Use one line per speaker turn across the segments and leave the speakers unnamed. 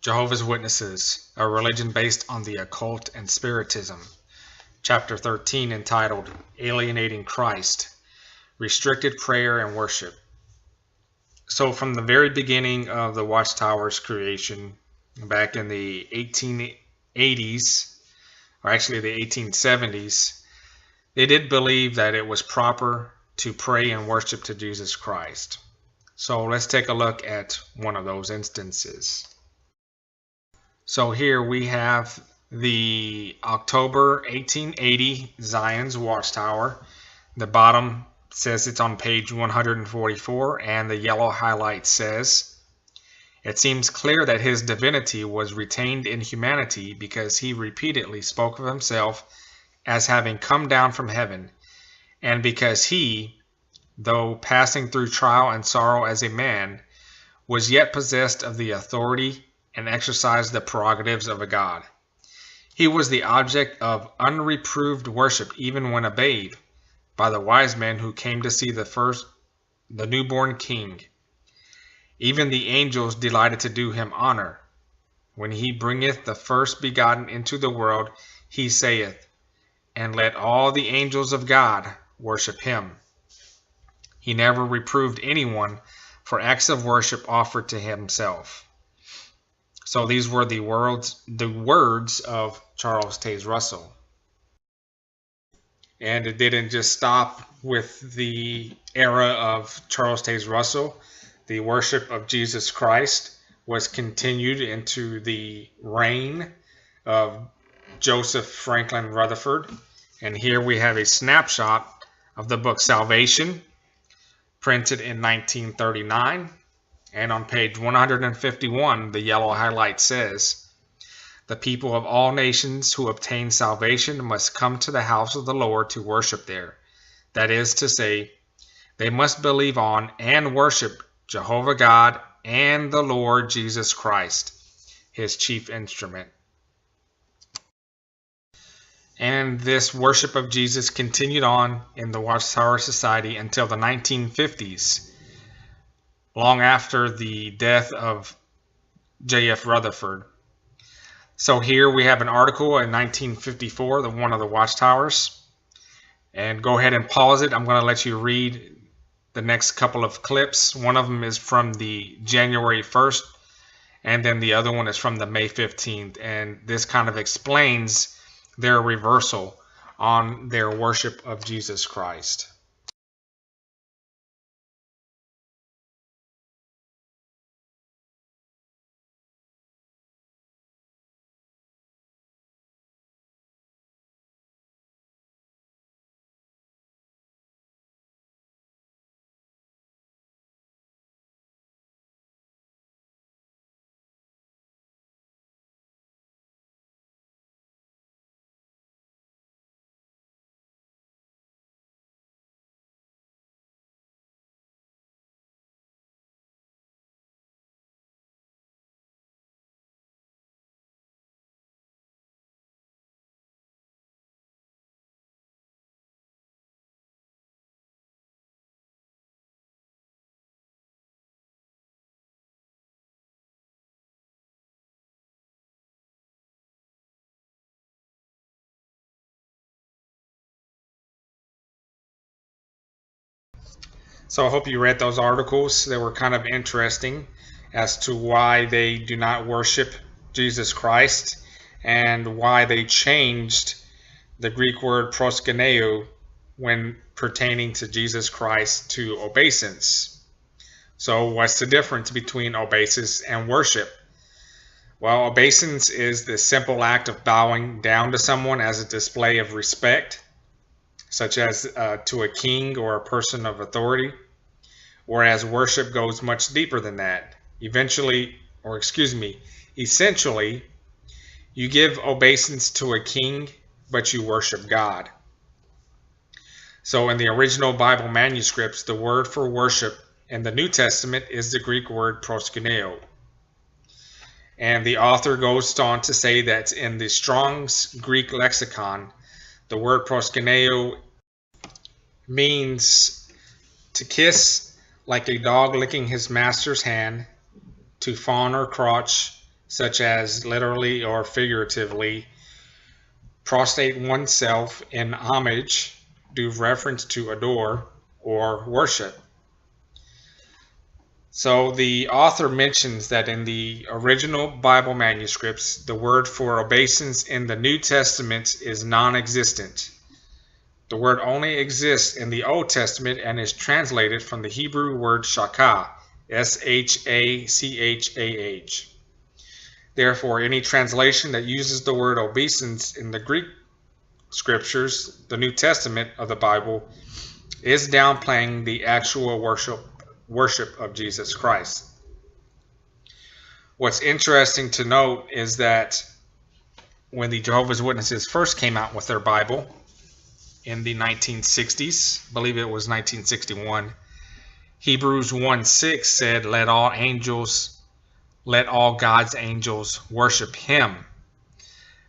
Jehovah's Witnesses, a religion based on the occult and spiritism. Chapter 13, entitled Alienating Christ, Restricted Prayer and Worship. So from the very beginning of the Watchtower's creation, back in the 1880s, or actually the 1870s, they did believe that it was proper to pray and worship to Jesus Christ. So let's take a look at one of those instances. So here we have the October 1880 Zion's Watchtower. The bottom says it's on page 144, and the yellow highlight says, "It seems clear that his divinity was retained in humanity because he repeatedly spoke of himself as having come down from heaven, and because he, though passing through trial and sorrow as a man, was yet possessed of the authority and exercised the prerogatives of a god. He was the object of unreproved worship even when a babe, by the wise men who came to see the newborn king. Even the angels delighted to do him honor. When he bringeth the first begotten into the world, he saith, and let all the angels of God worship him. He never reproved anyone for acts of worship offered to himself." So these were the words of Charles Taze Russell. And it didn't just stop with the era of Charles Taze Russell. The worship of Jesus Christ was continued into the reign of Joseph Franklin Rutherford. And here we have a snapshot of the book Salvation, printed in 1939. And on page 151, the yellow highlight says, "The people of all nations who obtain salvation must come to the house of the Lord to worship there. That is to say, they must believe on and worship Jehovah God and the Lord Jesus Christ, his chief instrument." And this worship of Jesus continued on in the Watchtower Society until the 1950s. Long after the death of J.F. Rutherford. So here we have an article in 1954, one of the Watchtowers. And go ahead and pause it. I'm going to let you read the next couple of clips. One of them is from the January 1st, and then the other one is from the May 15th. And this kind of explains their reversal on their worship of Jesus Christ. So I hope you read those articles. They were kind of interesting as to why they do not worship Jesus Christ and why they changed the Greek word proskuneo when pertaining to Jesus Christ to obeisance. So what's the difference between obeisance and worship? Well, obeisance is the simple act of bowing down to someone as a display of respect, such as to a king or a person of authority, whereas worship goes much deeper than that. Essentially, you give obeisance to a king, but you worship God. So in the original Bible manuscripts, the word for worship in the New Testament is the Greek word proskuneo. And the author goes on to say that in the Strong's Greek lexicon, the word proskuneo means to kiss like a dog licking his master's hand, to fawn or crouch such as literally or figuratively prostrate oneself in homage, do reference to adore, or worship. So the author mentions that in the original Bible manuscripts, the word for obeisance in the New Testament is non-existent. The word only exists in the Old Testament and is translated from the Hebrew word shachah, S-H-A-C-H-A-H. Therefore, any translation that uses the word obeisance in the Greek scriptures, the New Testament of the Bible, is downplaying the actual worship of Jesus Christ. What's interesting to note is that when the Jehovah's Witnesses first came out with their Bible in the 1960s, I believe it was 1961, Hebrews 1:6 said, let all God's angels worship him.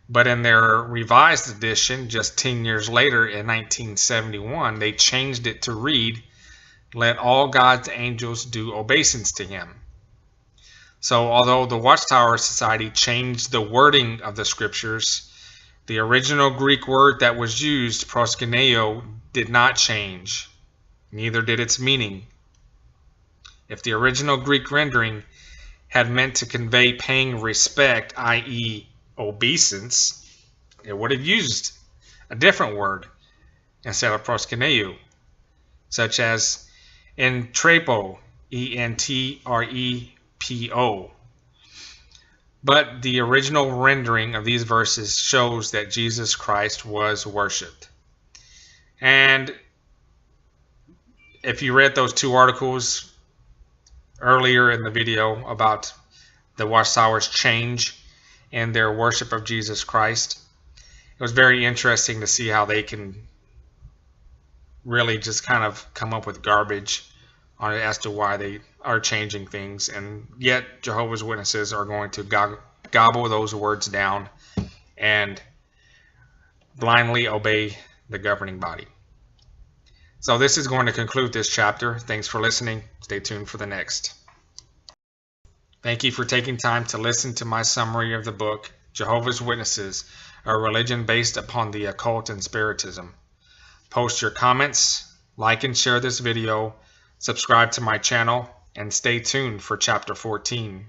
But in their revised edition, just 10 years later in 1971, they changed it to read, let all God's angels do obeisance to him. So although the Watchtower Society changed the wording of the scriptures, the original Greek word that was used, proskuneo, did not change. Neither did its meaning. If the original Greek rendering had meant to convey paying respect, i.e. obeisance, it would have used a different word instead of proskuneo, such as entrepo, E-N-T-R-E-P-O. But the original rendering of these verses shows that Jesus Christ was worshipped. And if you read those two articles earlier in the video about the Watchtower's change in their worship of Jesus Christ, it was very interesting to see how they can really just kind of come up with garbage on it as to why they are changing things, and yet Jehovah's Witnesses are going to gobble those words down and blindly obey the governing body. So this is going to conclude this chapter. Thanks for listening. Stay tuned for the next. Thank you for taking time to listen to my summary of the book, Jehovah's Witnesses, a religion based upon the occult and spiritism. Post your comments, like and share this video, subscribe to my channel, and stay tuned for chapter 14.